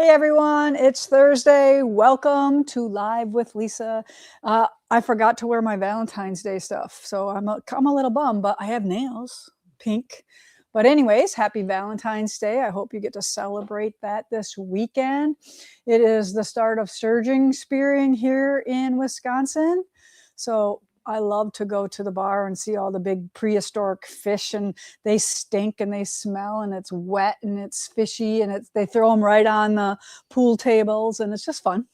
Hey everyone, it's Thursday. Welcome to Live with Lisa. I forgot to wear my Valentine's Day stuff, so I'm a little bummed, but I have nails, pink. But anyways, happy Valentine's Day. I hope you get to celebrate that this weekend. It is the start of surging spearing here in Wisconsin. So I love to go to the bar and see all the big prehistoric fish, and they stink and they smell and it's wet and it's fishy, and they throw them right on the pool tables, and it's just fun,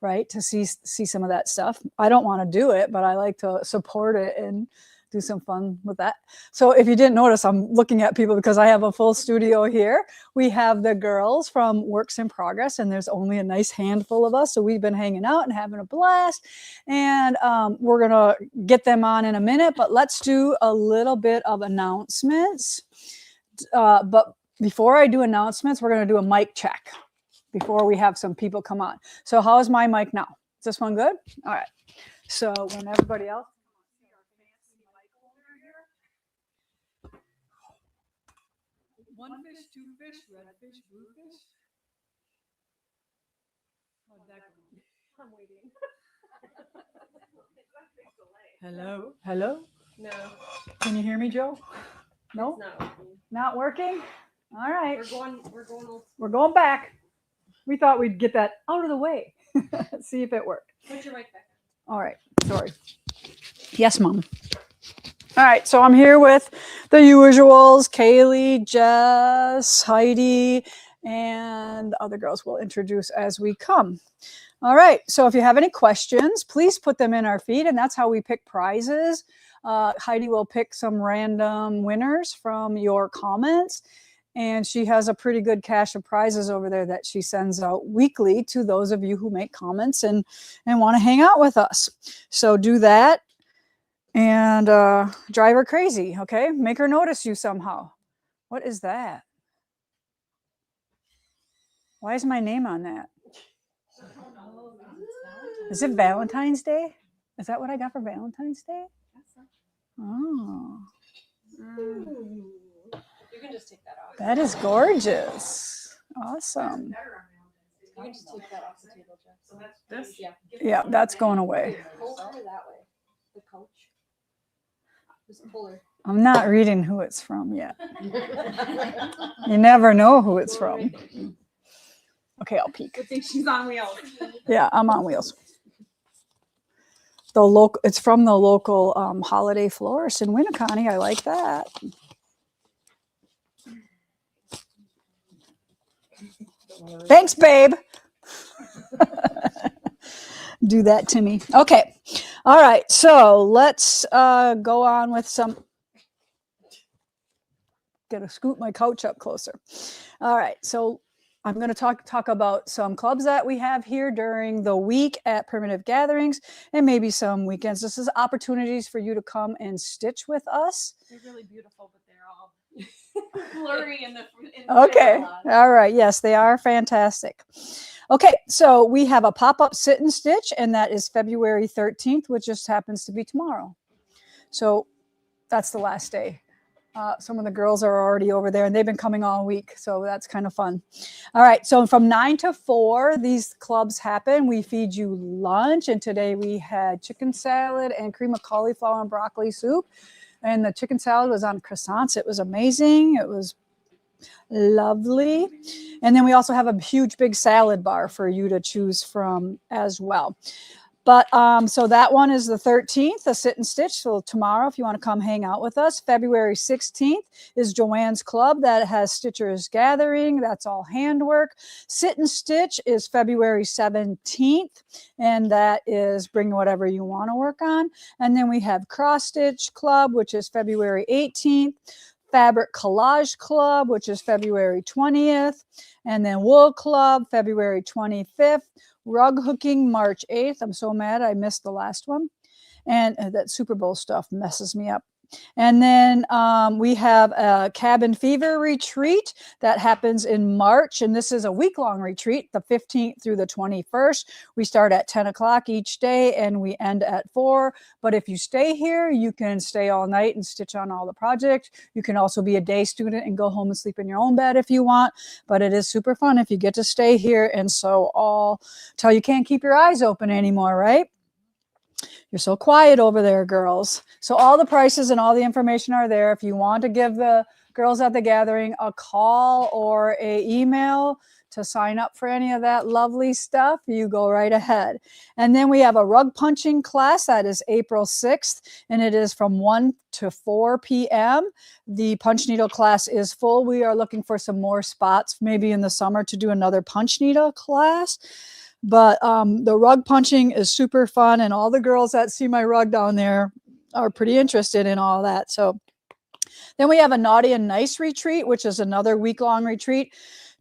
right? To see some of that stuff. I don't want to do it, but I like to support it and do some fun with that. So if you didn't notice, I'm looking at people because I have a full studio here. We have the girls from Works in Progress, and there's only a nice handful of us. So we've been hanging out and having a blast, and we're going to get them on in a minute, but let's do a little bit of announcements. But before I do announcements, we're going to do a mic check before we have some people come on. So how's my mic now? Is this one good? All right. So when everybody else, one fish, two fish, red fish, blue fish. How'd that go? I'm waiting. Hello? Hello? No. Can you hear me, Joe? No? It's not working. Not working? All right. We're going back. We thought we'd get that out of the way. See if it worked. Put your mic back on. All right. Sorry. Yes, Mom. All right, so I'm here with the usuals, Kaylee, Jess, Heidi, and the other girls we'll introduce as we come. All right, so if you have any questions, please put them in our feed, and that's how we pick prizes. Heidi will pick some random winners from your comments, and she has a pretty good cache of prizes over there that she sends out weekly to those of you who make comments and want to hang out with us. So do that. And drive her crazy, okay? Make her notice you somehow. What is that? Why is my name on that? Is it Valentine's Day? Is that what I got for Valentine's Day? Oh. You can just take that off. That is gorgeous. Awesome. You can just take that off the table, Jeff. So that's this? Yeah. Yeah, that's going away. Pull her that way. The coach. Just pull her. I'm not reading who it's from yet. You never know who it's from. Okay, I'll peek. I think she's on wheels. Yeah, I'm on wheels. It's from the local holiday florist in Winneconne. I like that. Thanks, babe. Do that to me. Okay. All right. So let's go on with some. Gotta scoot my couch up closer. All right. So I'm going to talk about some clubs that we have here during the week at Primitive Gatherings, and maybe some weekends. This is opportunities for you to come and stitch with us. They're really beautiful, but they're all blurry in the okay. All right. Yes, they are fantastic. Okay, so we have a pop-up sit and stitch, and that is February 13th, which just happens to be tomorrow. So that's the last day. Some of the girls are already over there, and they've been coming all week, so that's kind of fun. All right, so from 9 to 4, these clubs happen. We feed you lunch, and today we had chicken salad and cream of cauliflower and broccoli soup, and the chicken salad was on croissants. It was amazing. It was lovely. And then we also have a huge big salad bar for you to choose from as well. But so that one is the 13th, a sit and stitch. So tomorrow, if you want to come hang out with us, February 16th is Joanne's Club that has Stitchers Gathering. That's all handwork. Sit and stitch is February 17th, and that is bring whatever you want to work on. And then we have Cross Stitch Club, which is February 18th. Fabric Collage Club, which is February 20th, and then Wool Club, February 25th, Rug Hooking, March 8th. I'm so mad I missed the last one. And that Super Bowl stuff messes me up. And then we have a cabin fever retreat that happens in March. And this is a week-long retreat, the 15th through the 21st. We start at 10 o'clock each day and we end at 4. But if you stay here, you can stay all night and stitch on all the projects. You can also be a day student and go home and sleep in your own bed if you want. But it is super fun if you get to stay here and sew all till you can't keep your eyes open anymore, right? You're so quiet over there, girls. So all the prices and all the information are there. If you want to give the girls at the gathering a call or a email to sign up for any of that lovely stuff, you go right ahead. And then we have a rug punching class that is April 6th, and it is from 1 to 4 p.m. The punch needle class is full. We are looking for some more spots, maybe in the summer, to do another punch needle class. But the rug punching is super fun, and all the girls that see my rug down there are pretty interested in all that. So then we have a naughty and nice retreat, which is another week-long retreat.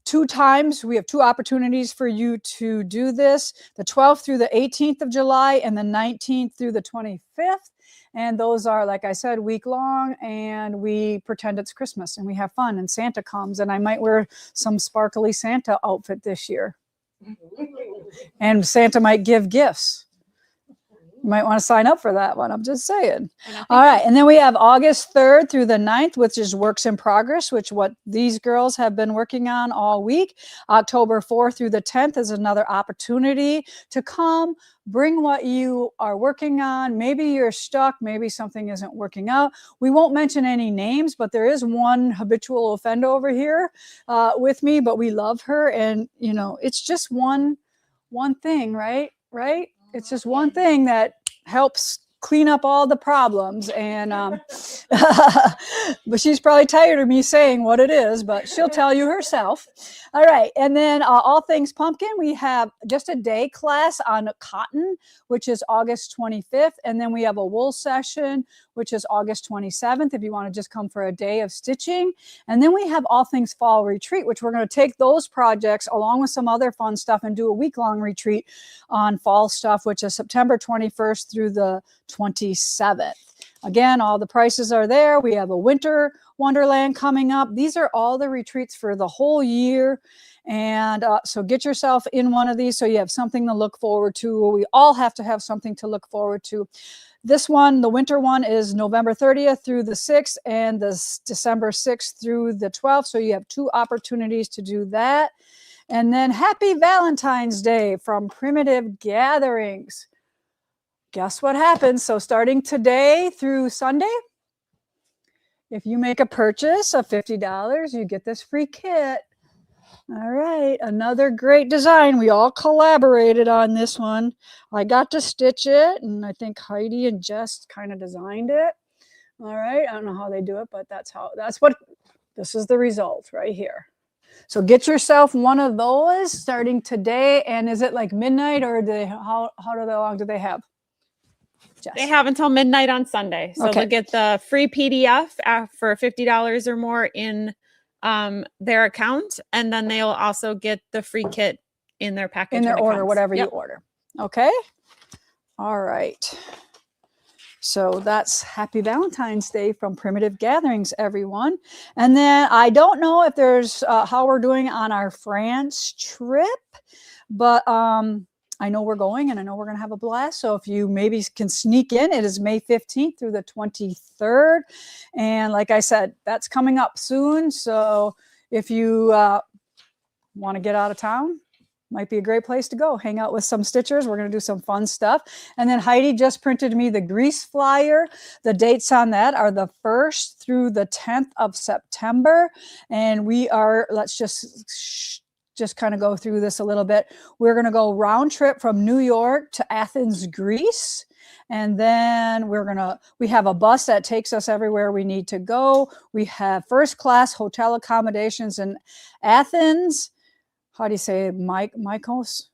2 times, we have 2 opportunities for you to do this, the 12th through the 18th of July and the 19th through the 25th. And those are, like I said, week long, and we pretend it's Christmas and we have fun and Santa comes, and I might wear some sparkly Santa outfit this year. And Santa might give gifts. You might want to sign up for that one. I'm just saying. All right. And then we have August 3rd through the 9th, which is works in progress, which what these girls have been working on all week. October 4th through the 10th is another opportunity to come, bring what you are working on. Maybe you're stuck. Maybe something isn't working out. We won't mention any names, but there is one habitual offender over here with me, but we love her. And, you know, it's just one thing, right? Right? It's just one thing that helps clean up all the problems. And but she's probably tired of me saying what it is, but she'll tell you herself. All right. And then all things pumpkin, we have just a day class on cotton, which is August 25th. And then we have a wool session, which is August 27th, if you want to just come for a day of stitching. And then we have all things fall retreat, which we're going to take those projects along with some other fun stuff and do a week-long retreat on fall stuff, which is September 21st through the 27th. Again, all the prices are there. We have a winter wonderland coming up. These are all the retreats for the whole year. And so get yourself in one of these so you have something to look forward to. We all have to have something to look forward to. This one, the winter one, is November 30th through the 6th and the December 6th through the 12th. So you have 2 opportunities to do that. And then happy Valentine's Day from Primitive Gatherings. Guess what happens? So starting today through Sunday, if you make a purchase of $50, you get this free kit. All right, another great design. We all collaborated on this one. I got to stitch it, and I think Heidi and Jess kind of designed it. All right, I don't know how they do it, but this is the result right here. So get yourself one of those starting today. And is it like midnight, or how long do they have? Jess. They have until midnight on Sunday. So they'll get the free PDF for $50 or more in their account. And then they'll also get the free kit in their package. In their order, whatever you order. Okay. All right. So that's happy Valentine's Day from Primitive Gatherings, everyone. And then I don't know if there's how we're doing on our France trip, but I know we're going, and I know we're going to have a blast. So if you maybe can sneak in, it is May 15th through the 23rd. And like I said, that's coming up soon. So if you want to get out of town, might be a great place to go. Hang out with some stitchers. We're going to do some fun stuff. And then Heidi just printed me the Grease flyer. The dates on that are the 1st through the 10th of September. And we are, let's just kind of go through this a little bit. We're going to go round trip from New York to Athens, Greece. And then we have a bus that takes us everywhere we need to go. We have first class hotel accommodations in Athens. How do you say it? Mykonos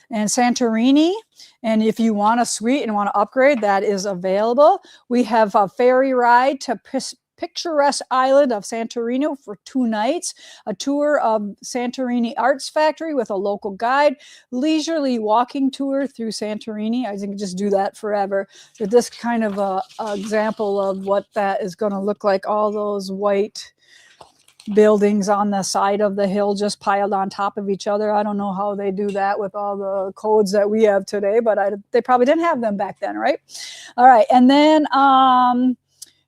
and Santorini. And if you want a suite and want to upgrade, that is available. We have a ferry ride to picturesque island of Santorini for 2 nights, a tour of Santorini Arts Factory with a local guide, leisurely walking tour through Santorini. I think just do that forever. So this kind of a example of what that is going to look like, all those white buildings on the side of the hill just piled on top of each other. I don't know how they do that with all the codes that we have today, but they probably didn't have them back then, right? All right, and then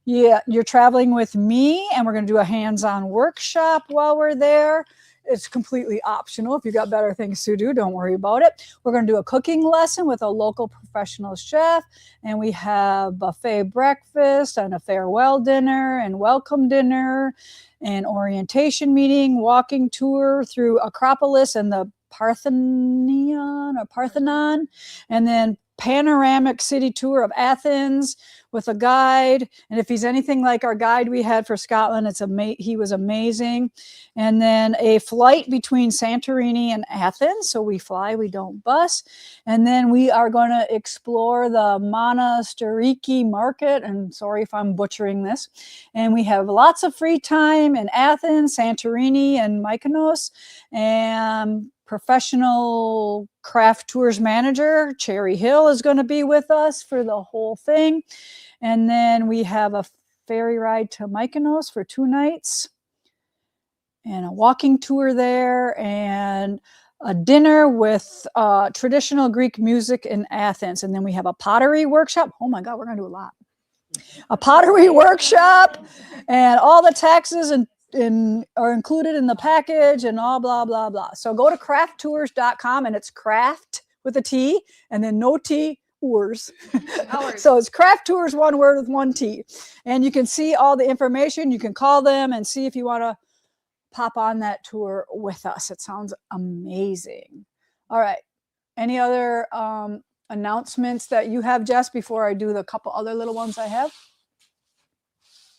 yeah, you're traveling with me, and we're going to do a hands-on workshop while we're there. It's completely optional. If you got better things to do, don't worry about it. We're going to do a cooking lesson with a local professional chef, and we have buffet breakfast and a farewell dinner and welcome dinner, an orientation meeting, walking tour through Acropolis and the Parthenon, and then panoramic city tour of Athens with a guide. And if he's anything like our guide we had for Scotland, he was amazing. And then a flight between Santorini and Athens. So we fly, we don't bus. And then we are going to explore the Monastiriki market. And sorry if I'm butchering this. And we have lots of free time in Athens, Santorini, and Mykonos. And professional craft tours manager, Cherry Hill, is going to be with us for the whole thing. And then we have a ferry ride to Mykonos for 2 nights and a walking tour there and a dinner with traditional Greek music in Athens. And then we have a pottery workshop. Oh my God, we're going to do a lot. A pottery workshop, and all the taxes are included in the package and all blah, blah, blah. So go to crafttours.com, and it's craft with a T and then no T, tours. So it's craft tours, one word with 1 T. And you can see all the information. You can call them and see if you want to pop on that tour with us. It sounds amazing. All right. Any other announcements that you have, Jess, before I do the couple other little ones I have?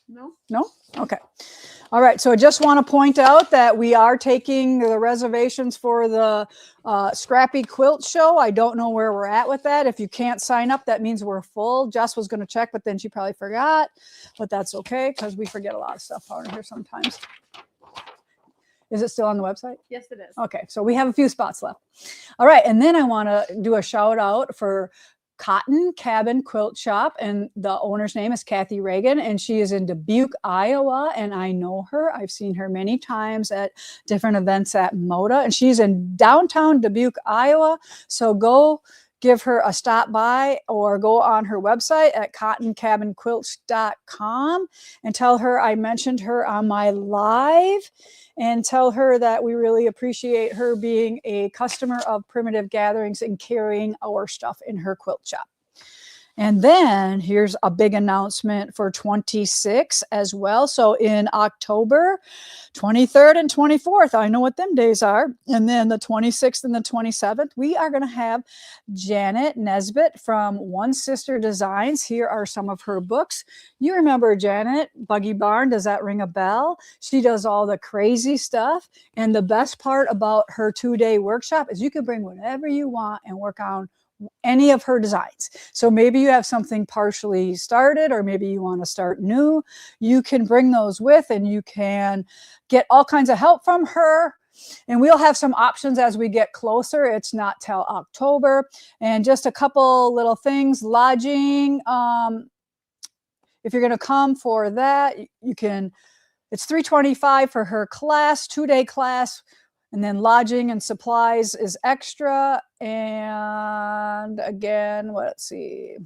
No. No? Okay. All right. So I just want to point out that we are taking the reservations for the Scrappy Quilt Show. I don't know where we're at with that. If you can't sign up, that means we're full. Jess was going to check, but then she probably forgot. But that's okay, because we forget a lot of stuff out here sometimes. Is it still on the website? Yes, it is. Okay. So we have a few spots left. All right. And then I want to do a shout out for Cotton Cabin Quilt Shop, and the owner's name is Kathy Reagan, and she is in Dubuque, Iowa, and I know her. I've seen her many times at different events at MODA, and she's in downtown Dubuque, Iowa. So go give her a stop by or go on her website at cottoncabinquilts.com and tell her I mentioned her on my live, and tell her that we really appreciate her being a customer of Primitive Gatherings and carrying our stuff in her quilt shop. And then here's a big announcement for 26 as well. So in October 23rd and 24th, I know what them days are. And then the 26th and the 27th, we are going to have Janet Nesbitt from One Sister Designs. Here are some of her books. You remember Janet, Buggy Barn, does that ring a bell? She does all the crazy stuff. And the best part about her 2-day workshop is you can bring whatever you want and work on any of her designs. So maybe you have something partially started, or maybe you want to start new. You can bring those with, and you can get all kinds of help from her. And we'll have some options as we get closer. It's not till October. And just a couple little things. Lodging. If you're going to come for that, you can. It's $325 for her class, 2-day class. And then lodging and supplies is extra. And again, let's see.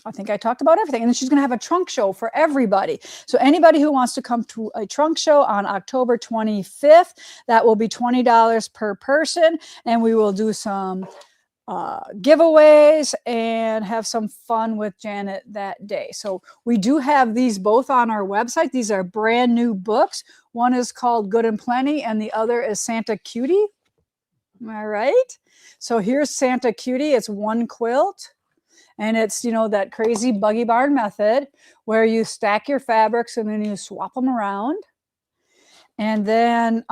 I think I talked about everything. And then she's going to have a trunk show for everybody. So anybody who wants to come to a trunk show on October 25th, that will be $20 per person. And we will do some giveaways and have some fun with Janet that day. So we do have these both on our website. These are brand new books. One is called Good and Plenty, and the other is Santa Cutie. Am I right? So here's Santa Cutie. It's 1 quilt. And it's, you know, that crazy Buggy Barn method where you stack your fabrics and then you swap them around. And then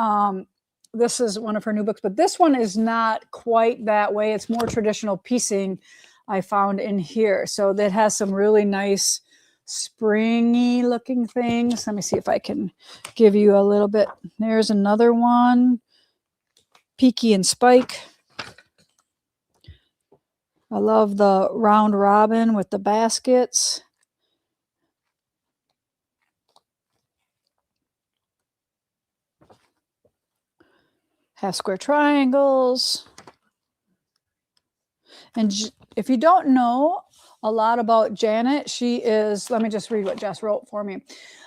this is one of her new books, but this one is not quite that way. It's more traditional piecing I found in here. So that has some really nice springy looking things. Let me see if I can give you a little bit. There's another one. Peaky and Spike. I love the round robin with the baskets. Half square triangles. And if you don't know a lot about Janet, she is, let me just read what Jess wrote for me.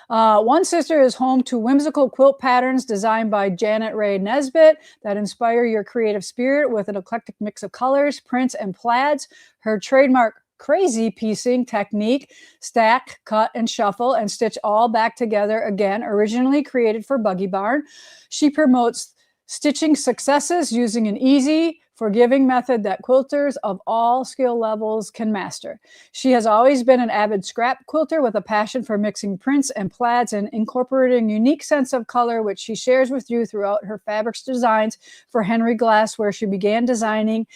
One Sister is home to whimsical quilt patterns designed by Janet Ray Nesbitt that inspire your creative spirit with an eclectic mix of colors, prints, and plaids. Her trademark crazy piecing technique, stack, cut, and shuffle, and stitch all back together again, originally created for Buggy Barn. She promotes stitching successes using an easy, forgiving method that quilters of all skill levels can master. She has always been an avid scrap quilter with a passion for mixing prints and plaids and incorporating a unique sense of color, which she shares with you throughout her fabrics designs for Henry Glass, where she began designing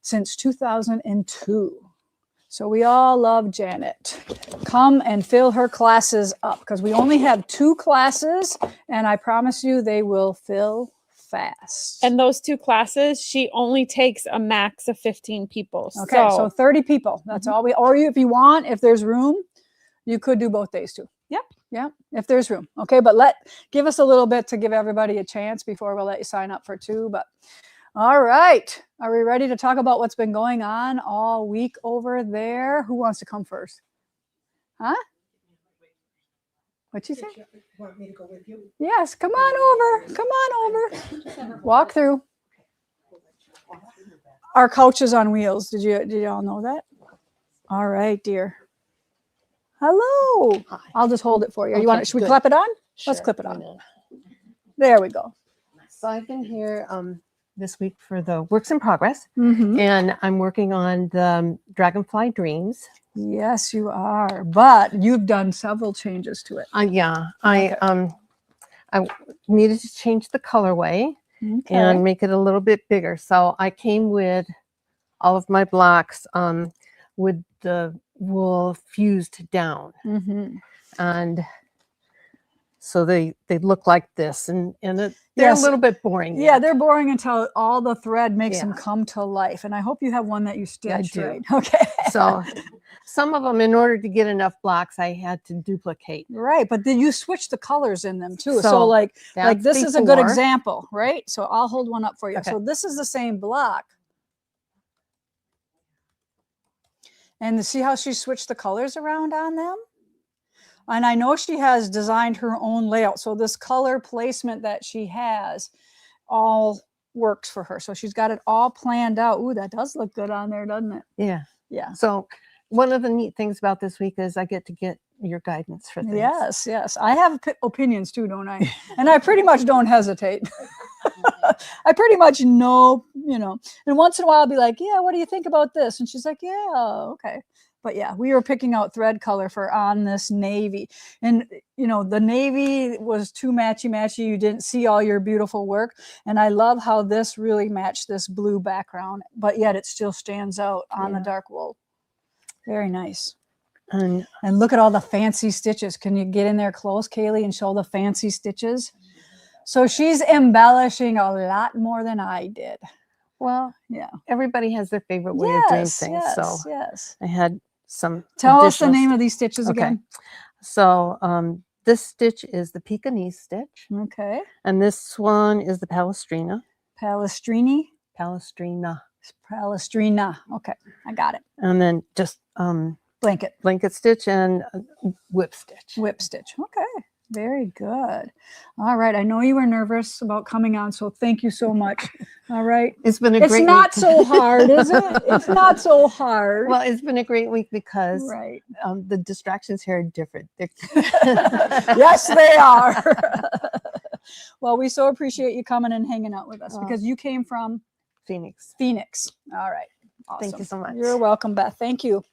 since 2002. So we all love Janet. Come and fill her classes up because we only have 2 classes, and I promise you they will fill fast. And those 2 classes, she only takes a max of 15 people. Okay, so 30 people. That's all we, or if you want, if there's room, you could do both days too. Yep. Yeah, if there's room. Okay, but give us a little bit to give everybody a chance before we'll let you sign up for 2. But all right, are we ready to talk about what's been going on all week over there? Who wants to come first? Huh? What'd you say? Want me to go with you? Yes, come on over. Come on over. Walk through. Our couch is on wheels. Did you all know that? All right, dear. Hello. Hi. I'll just hold it for you. Okay, Should we good. clap it on? Sure, Let's clip it why on. not? There we go. So I've been here this week for the works in progress, Mhm. and I'm working on the Dragonfly Dreams. Yes, you are. But you've done several changes to it. Yeah, Okay. I needed to change the colorway Okay. and make it a little bit bigger. So I came with all of my blocks with the wool fused down, Mhm. and so they look like this, and they're Yes. a little bit boring. Yeah, yet. they're boring until all the thread makes them Yeah. come to life. And I hope you have one that you stitched do. right. Okay. So some of them, in order to get enough blocks, I had to duplicate. Right, but then you switch the colors in them too. So So like That's this is a good before. example, right? So I'll hold one up for you. Okay. So this is the same block. And see how she switched the colors around on them? And I know she has designed her own layout. So this color placement that she has all works for her. So she's got it all planned out. Ooh, that does look good on there, doesn't it? Yeah. Yeah. So one of the neat things about this week is I get to get your guidance for things. Yes, yes. I have opinions too, don't I? And I pretty much don't hesitate. I pretty much know, and once in a while I'll be like, yeah, what do you think about this? And she's like, yeah, okay. But yeah, we were picking out thread color for on this navy. And, the navy was too matchy-matchy. You didn't see all your beautiful work. And I love how this really matched this blue background, but yet it still stands out on the dark wool. Very nice. And look at all the fancy stitches. Can you get in there close, Kaylee, and show the fancy stitches? So she's embellishing a lot more than I did. well, Yeah. everybody has their favorite way of doing things. So yes. I had some. Tell us the additional name of these stitches Okay. again. So this stitch is the Pekingese stitch, Okay. and this one is the Palestrina. Palestrini. Palestrina. Okay, I got it. And then just blanket stitch and whip stitch. Whip stitch. Okay. Very good. All right. I know you were nervous about coming on, so thank you so much. All right. It's been a It's great not week. so hard, is it? It's not so hard. Well, it's been a great week because Right. the distractions here are different. Yes, they are. Well, we so appreciate you coming and hanging out with us because you came from Phoenix. All right. Awesome. Thank you so much. You're welcome, Beth. Thank you.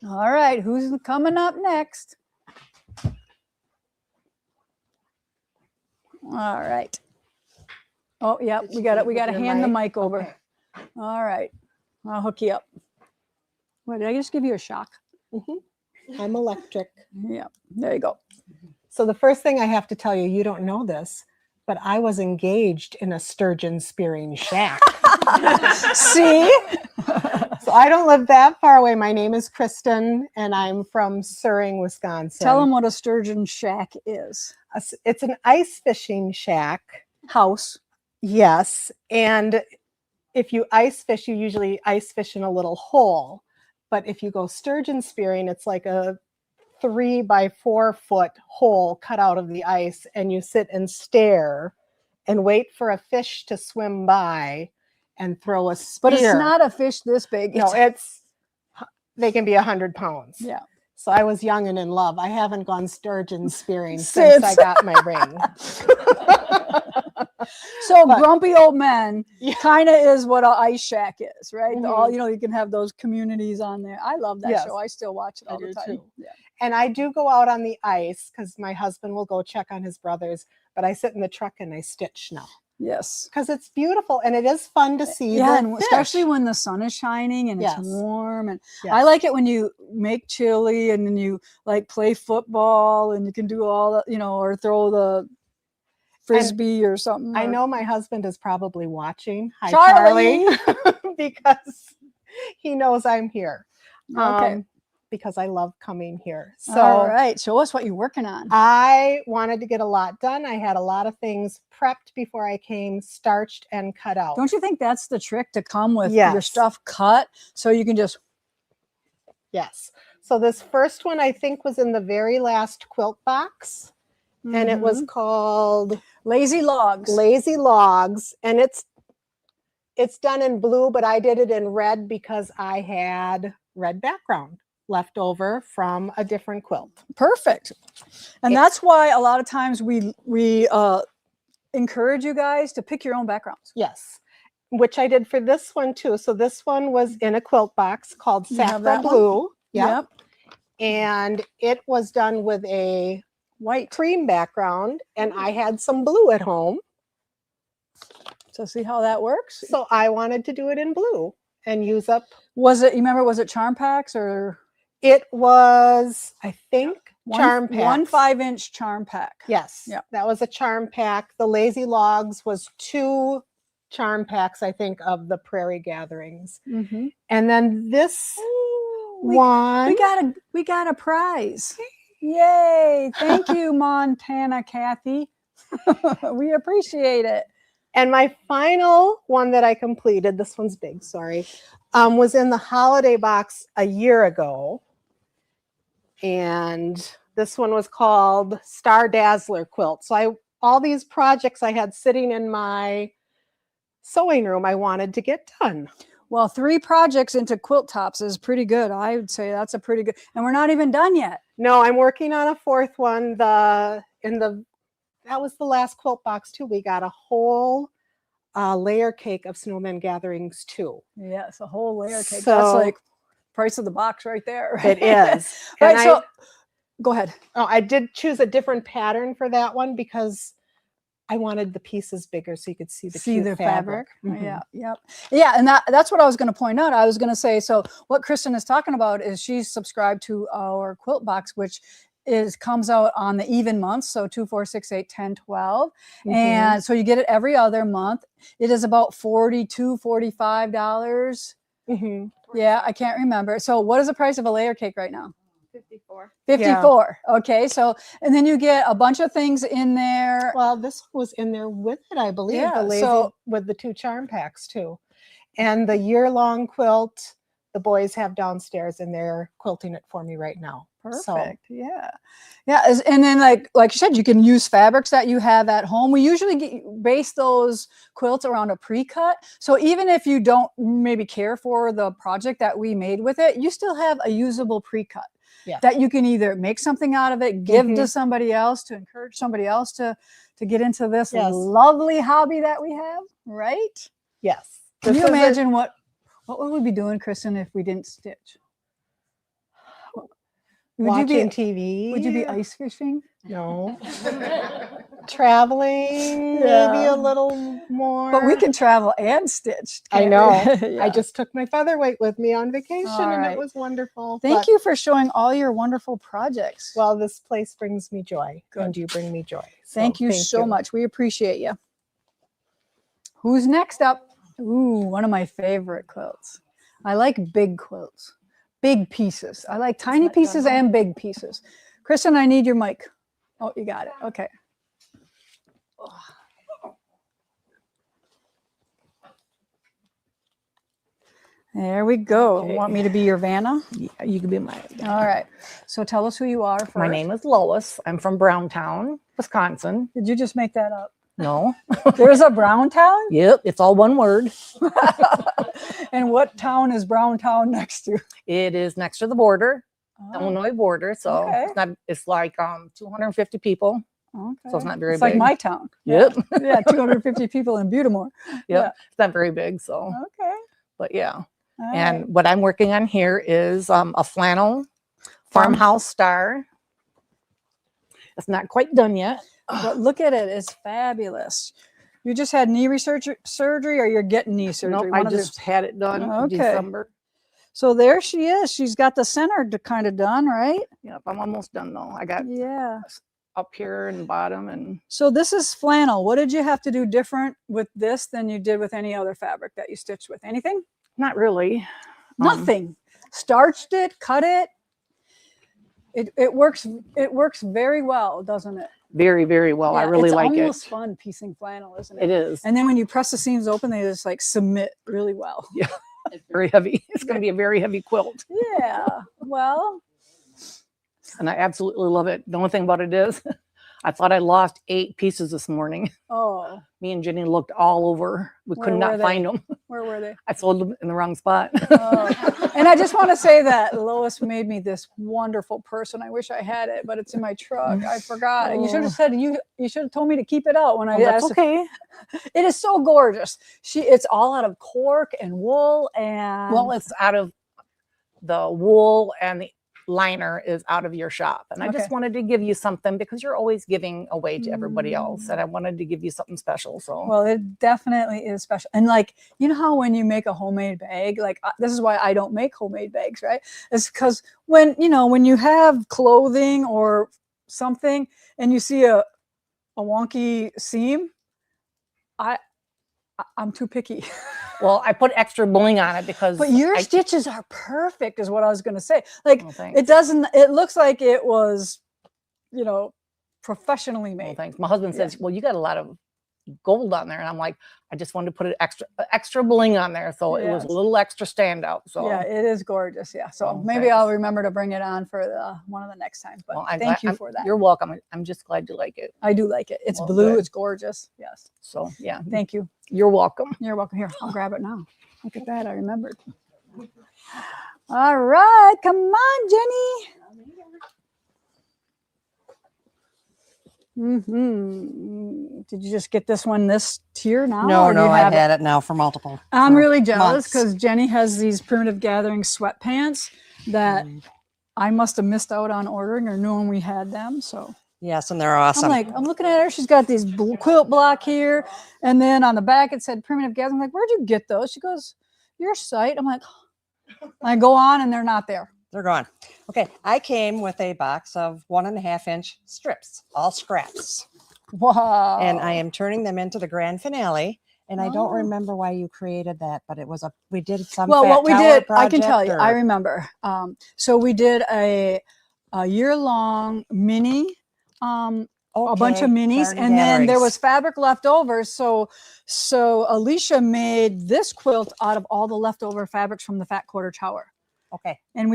All right. Who's coming up next? All right. Oh, yeah. We got to hand the mic over. Okay. All right. I'll hook you up. What, did I just give you a shock? Mhm. I'm electric. Yeah, there you go. So the first thing I have to tell you, you don't know this, but I was engaged in a sturgeon spearing shack. See? So I don't live that far away. My name is Kristen, and I'm from Suring, Wisconsin. Tell them what a sturgeon shack is. It's an ice fishing shack. House. Yes. And if you ice fish, you usually ice fish in a little hole. But if you go sturgeon spearing, it's like a 3 by 4 foot hole cut out of the ice, and you sit and stare and wait for a fish to swim by and throw a spear. But it's not a fish this big. No, they can be 100 pounds. Yeah. So I was young and in love. I haven't gone sturgeon spearing since I got my ring. So But- grumpy old men Yeah. kind of is what an ice shack is, right? Mhm. All you can have those communities on there. I love that Yes. show. I still watch it I all the do time. too. Yeah. And I do go out on the ice because my husband will go check on his brothers, but I sit in the truck and I stitch now Yes. because it's beautiful and it is fun to see. Yeah, the and especially fish. when the sun is shining and Yes. it's warm. And Yes. I like it when you make chili and then you like play football and you can do all the, or throw the frisbee or something. I or- know my husband is probably watching. Hi, Charlie! Charlie, because he knows I'm here. Okay. Because I love coming here. So All right. Show us what you're working on. I wanted to get a lot done. I had a lot of things prepped before I came, starched and cut out. Don't you think that's the trick to come with your Yes. stuff cut so you can just Yes. So this first one I think was in the very last quilt box, and it was Mhm. called lazy logs. Lazy Logs, and it's done in blue, but I did it in red because I had red background left over from a different quilt. Perfect. And Yeah. that's why a lot of times we encourage you guys to pick your own backgrounds. Yes. Which I did for this one too. So this one was in a quilt box called You have Sacra that one? Blue. Yep. Yep. And it was done with a White. cream background, and I had some blue at home. So see how that works? So I wanted to do it in blue and use up. Was it charm packs or It was, I think, charm pack. 1 5-inch charm pack? Yes. Yeah. That was a charm pack. The Lazy Logs was 2 charm packs, I think, of the Prairie Gatherings. Mm-hmm. And then this We one. we got a prize. Yay. Thank you, Montana Kathy. We appreciate it. And my final one that I completed, this one's big, sorry, was in the holiday box a year ago. And this one was called Star Dazzler Quilt. So all these projects I had sitting in my sewing room, I wanted to get done. Well, 3 projects into quilt tops is pretty good. I would say that's a pretty good, and we're not even done yet. No, I'm working on a 4th one. That was the last quilt box too. We got a whole layer cake of Snowman Gatherings too. Yeah, it's a whole layer cake. That's So- like price of the box right there. Right? It is. Right, And so go ahead. I did choose a different pattern for that one because I wanted the pieces bigger so you could see the cute fabric. Mhm. Yeah, yep. Yeah, and that's what I was going to point out. I was going to say, so what Kristen is talking about is she's subscribed to our quilt box, which comes out on the even months, so 2, 4, 6, 8, 10, 12. Mhm. And so you get it every other month. It is about $42, $45. Mhm. Yeah, I can't remember. So what is the price of a layer cake right now? 54. 54. Okay, so and then you get a bunch of things in there. Well, this was in there with it, I believe. Yeah, The lazy so- with the 2 charm packs too, and the year-long quilt. The boys have downstairs, and they're quilting it for me right now. So, Perfect. Yeah. And then like you said, you can use fabrics that you have at home. We usually base those quilts around a pre-cut. So even if you don't maybe care for the project that we made with it, you still have a usable pre-cut. Yeah. That you can either make something out of it, give to Mhm. somebody else, to encourage somebody else to get into this Yes. lovely hobby that we have, right? yes. Can This you is a- imagine what would we be doing, Kristen, if we didn't stitch? watching TV. Would you be ice fishing? No. Traveling, maybe Yeah. a little more. But we can travel and stitch. I can't know. we? I Yeah. just took my featherweight with me on vacation All and right. it was wonderful. Thank you for showing all your wonderful projects. Well, this place brings me joy, Good. and you bring me joy. So thank you so much. We appreciate you. Who's next up? Ooh, one of my favorite quilts. I like big quilts, big pieces. I like tiny pieces and big pieces. Kristen, I need your mic. Oh, you got it. Okay. There we go. Okay. Want me to be your Vanna? Yeah, you can be my. All right. So tell us who you are first. My name is Lois. I'm from Browntown, Wisconsin. Did you just make that up? No. There's a Brown town? Yep, it's all one word. And what town is Brown town next to? It is next to the border, Oh, Illinois border. So Okay. it's not. It's like 250 people. okay. So it's not very It's big. like my town. Yep. Yeah, 250 people in Butamore. Yep. It's not very big. So, Okay. but yeah. All And right. what I'm working on here is a flannel farmhouse star. It's not quite done yet. But look at it. It's fabulous. You just had knee surgery or you're getting knee surgery? Nope, One I of the- just had it done Okay. in December. So there she is. She's got the center kind of done, right? Yep, I'm almost done though. I got Yeah. up here and bottom and So this is flannel. What did you have to do different with this than you did with any other fabric that you stitched with? Anything? not really. Nothing. Starched it, cut it. It works very well, doesn't it? Very, very well. I Yeah, really like It's it. almost fun piecing flannel, isn't it? It is. And then when you press the seams open, they just like submit really well. It's very heavy. It's going to be a very heavy quilt. Yeah. Well, And I absolutely love it. The only thing about it is I thought I lost 8 pieces this morning. oh, Me and Jenny looked all over. We Where could were not they? find them. where were they? I sold them in the wrong spot. Oh. And I just want to say that Lois made me this wonderful person. I wish I had it, but it's in my truck. I forgot. You should have said you should have told me to keep it out when I Oh, that's asked. okay. It is so gorgeous. It's all out of cork and wool and Well, it's out of the wool and the liner is out of your shop. And I Okay. just wanted to give you something because you're always giving away to everybody else. And I wanted to give you something special. So well, it definitely is special. And like, you know how when you make a homemade bag, like this is why I don't make homemade bags, right? It's because when you have clothing or something and you see a wonky seam, I'm too picky. well, I put extra bling on it because But your I, stitches are perfect, is what I was going to say. Like Oh, thanks. it looks like it was, professionally Oh, made. thanks. My husband Yeah. says, well, you got a lot of gold on there. And I'm like, I just wanted to put an extra bling on there. So it was a Yes. little extra standout. So Yeah, it is gorgeous. Yeah. So Oh, maybe I'll thanks. remember to bring it on for one of the next times. But well, I'm thank glad- you I'm- for that. You're welcome. I'm just glad you like it. I do like it. It's Well, blue. good. It's gorgeous. Yes. So yeah, Thank you. you're welcome. You're welcome. Here, I'll grab it now. Look at that. I remembered. All right. Come on, Jenny. Did you just get this one this tier now? No, or do no, you I have it? had it now for multiple. I'm for really jealous months. because Jenny has these Primitive Gathering sweatpants that Mm. I must have missed out on ordering or knowing we had them. So Yes, and they're awesome. I'm looking at her. She's got these quilt block here. And then on the back, it said Primitive Gathering. I'm like, where'd you get those? She goes, your site. I'm like, I go on and they're not there. They're gone. Okay, I came with a box of 1.5-inch strips, all scraps, Wow. and I am turning them into the grand finale. And I don't Oh. remember why you created that, but it was we did some. Well, fat what we tower did, I can tell project you, I or- remember. So we did a year-long mini, a bunch of Okay, minis, garden and then there gatherings. was fabric left over. So Alicia made this quilt out of all the leftover fabrics from the Fat Quarter Tower. Okay, And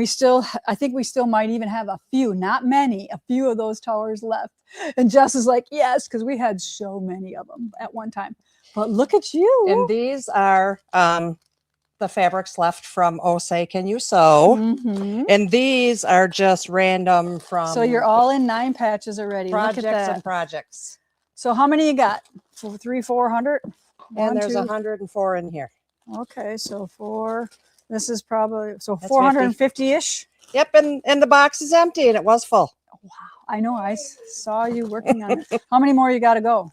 I think we still might even have a few, not many, a few of those towers left. And Jess is like, yes, because we had so many of them at one time. But look at you. and these are the fabrics left from Say Can You Sew, Mhm. and these are just random from. So you're all in 9 patches already. Look at projects that. and projects, So how many you got? 400? and there's 104 in here. Okay, so 4. This is probably That's 450-ish. Yep, and the box is empty, and it was full. I know. I saw you working on it. How many more you got to go?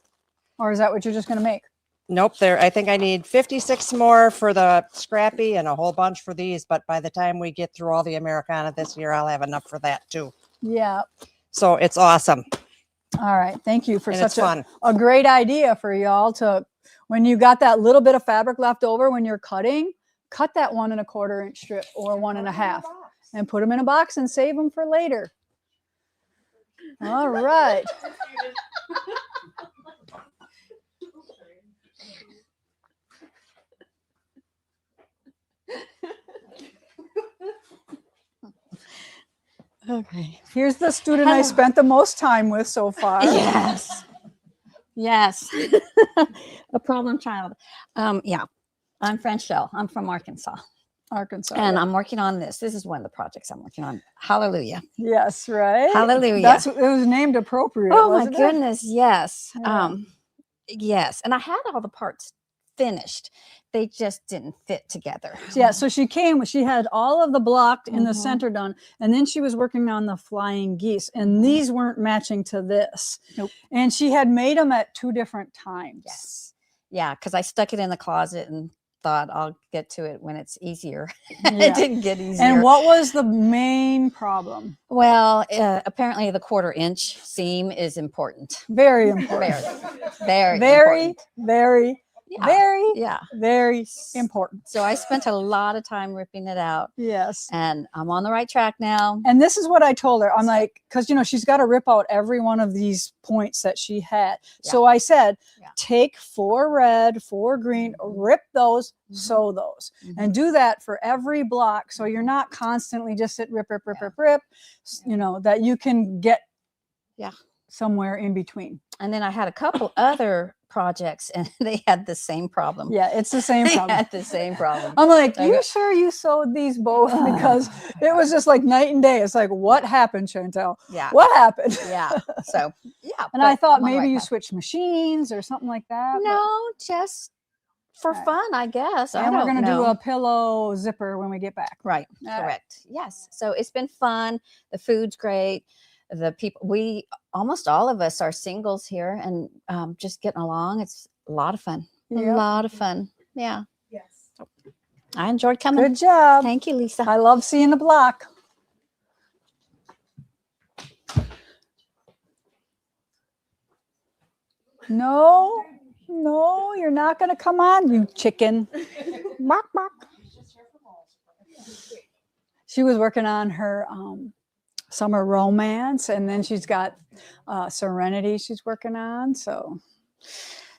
Or is that what you're just going to make? Nope, there. I think I need 56 more for the scrappy and a whole bunch for these. But by the time we get through all the Americana this year, I'll have enough for that too. Yeah. So it's awesome. All right. Thank you for And it's such fun. a great idea for y'all to, when you got that little bit of fabric left over when you're cutting, cut that 1 1/4 inch strip or 1 1/2 and put them in a box and save them for later. All right. Okay. Here's the student I spent the most time with so far. Yes. Yes. A problem child. Yeah. I'm Franchelle. I'm from Arkansas. Arkansas. And I'm working on this. This is one of the projects I'm working on. Hallelujah. Yes, right? Hallelujah. That's it was named appropriate. Oh my wasn't it? goodness. Yes. Yeah. Yes. And I had all the parts finished. They just didn't fit together. Yeah, so she had all of the blocked in the Mhm. center done, and then she was working on the flying geese, and these weren't matching to this. Nope. And she had made them at 2 different times. Yes. Yeah, because I stuck it in the closet and thought I'll get to it when it's easier. Yeah. It didn't get easier. And what was the main problem? Well, apparently the 1/4 inch seam is important. Very important. Very, very, Very, important. very, Yeah. very, Yeah. very important. So I spent a lot of time ripping it out, Yes. and I'm on the right track now. And this is what I told her. I'm like, because she's got to rip out every one of these points that she had. Yeah. So I said, Yeah. take 4 red, 4 green, rip those, Mhm. sew those, Mhm. and do that for every block. So you're not constantly just rip, rip, rip, Yeah. rip, rip. Yeah. That you can get Yeah. somewhere in between. And then I had a couple other projects, and they had the same problem. Yeah, it's the same They problem. had the same problem. I'm like, I you go- sure you sewed these both? Because it was just like night and day. It's like, what happened, Chantel? Yeah. What happened? Yeah. So yeah. And I but thought I'm on the maybe right you path. switched machines or something like that. but- No, just for All right. fun, I guess. I And we're don't going to do know. a pillow zipper when we get back. Right. All right. Correct. Yes. So it's been fun. The food's great. The people, almost all of us are singles here, and just getting along. It's a lot of fun. A Yep. lot of fun. Yeah. Yes. I enjoyed coming. Good job. Thank you, Lisa. I love seeing the block. No, you're not going to come on, you chicken. Bark, bark. She was working on her summer romance, and then she's got Serenity she's working on. So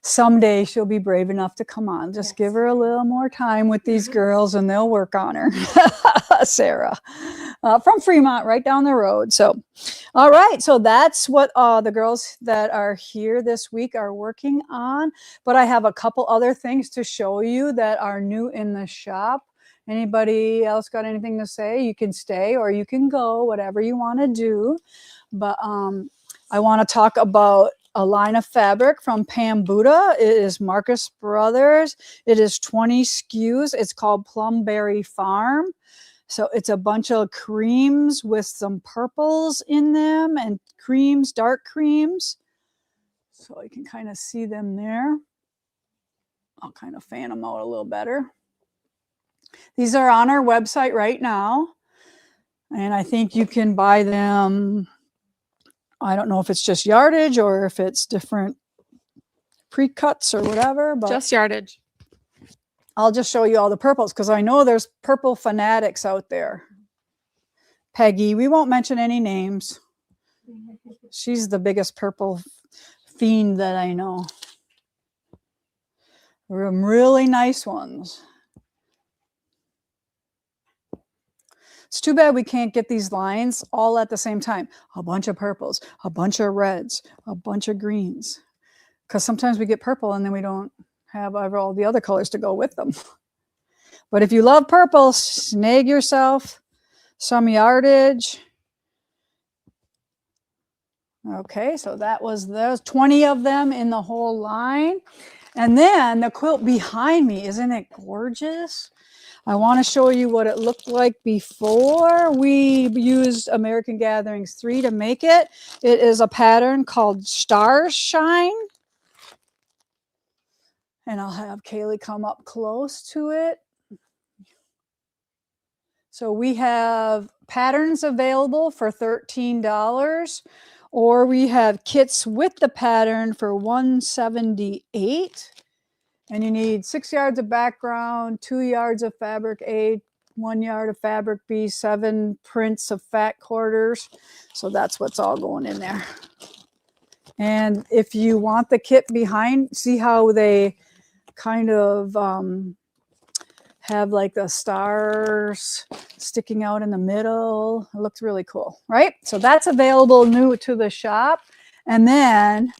someday she'll be brave enough to come on. Just give her a little more time with these girls and they'll work on her. Sarah from Fremont, right down the road. So, all right. So that's what the girls that are here this week are working on. But I have a couple other things to show you that are new in the shop. Anybody else got anything to say? You can stay or you can go, whatever you want to do. But I want to talk about a line of fabric from Pam Buddha. It is Marcus Brothers. It is 20 SKUs. It's called Plumberry Farm. So it's a bunch of creams with some purples in them and creams, dark creams. So you can kind of see them there. I'll kind of fan them out a little better. These are on our website right now. And I think you can buy them. I don't know if it's just yardage or if it's different pre-cuts or whatever, but Just yardage. I'll just show you all the purples because I know there's purple fanatics out there. Peggy, we won't mention any names. She's the biggest purple fiend that I know. Some really nice ones. It's too bad we can't get these lines all at the same time. A bunch of purples, a bunch of reds, a bunch of greens. Because sometimes we get purple and then we don't have all the other colors to go with them. But if you love purple, snag yourself some yardage. Okay, so there's 20 of them in the whole line. And then the quilt behind me, isn't it gorgeous? I want to show you what it looked like before we used American Gatherings 3 to make it. It is a pattern called Stars Shine. And I'll have Kaylee come up close to it. So we have patterns available for $13, or we have kits with the pattern for $178. And you need 6 yards of background, 2 yards of fabric A, 1 yard of fabric B, 7 prints of fat quarters. So that's what's all going in there. And if you want the kit behind, see how they kind of have like the stars sticking out in the middle. It looks really cool, right? So that's available new to the shop. And then,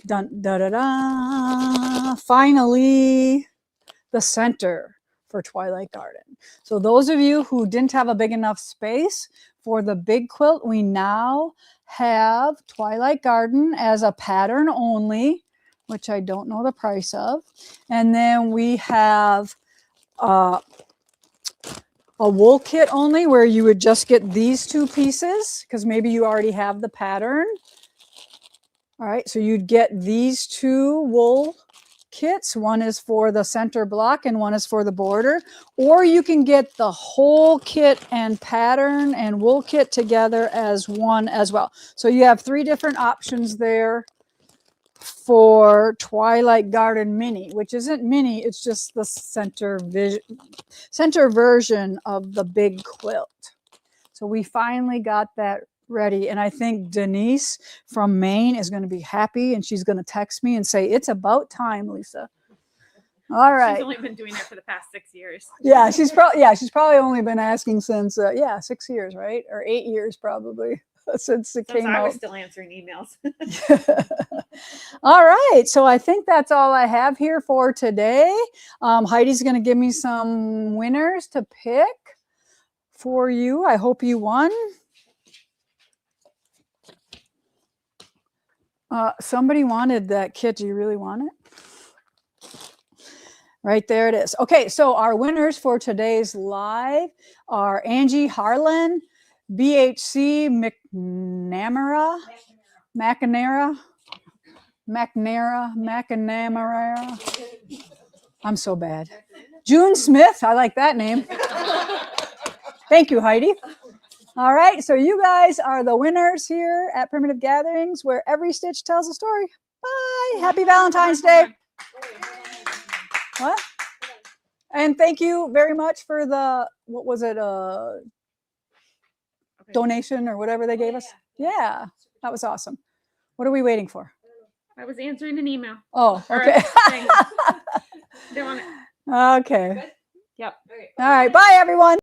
dun, da, da, da, finally, the center for Twilight Garden. So those of you who didn't have a big enough space for the big quilt, we now have Twilight Garden as a pattern only, which I don't know the price of. And then we have a wool kit only, where you would just get these 2 pieces because maybe you already have the pattern. All right, so you'd get these 2 wool kits. One is for the center block and one is for the border. Or you can get the whole kit and pattern and wool kit together as one as well. So you have 3 different options there for Twilight Garden Mini, which isn't mini, it's just the center version of the big quilt. So we finally got that ready. And I think Denise from Maine is going to be happy, and she's going to text me and say, it's about time, Lisa. All right. She's only been doing it for the past 6 years. Yeah, she's probably only been asking since 6 years, right? Or 8 years probably. Since it came I out. was still answering emails. All right, so I think that's all I have here for today. Heidi's going to give me some winners to pick for you. I hope you won. Somebody wanted that kit. Do you really want it? Right there it is. Okay, so our winners for today's live are Angie Harlan, BHC McNamara. I'm so bad. June Smith, I like that name. Thank you, Heidi. All right, so you guys are the winners here at Primitive Gatherings, where every stitch tells a story. Bye. Happy Valentine's Day. What? And thank you very much for the, what was it, donation or whatever they gave us? Yeah, that was awesome. What are we waiting for? I was answering an email. Oh, okay. They want it. Okay. Yep. All right. Bye, everyone.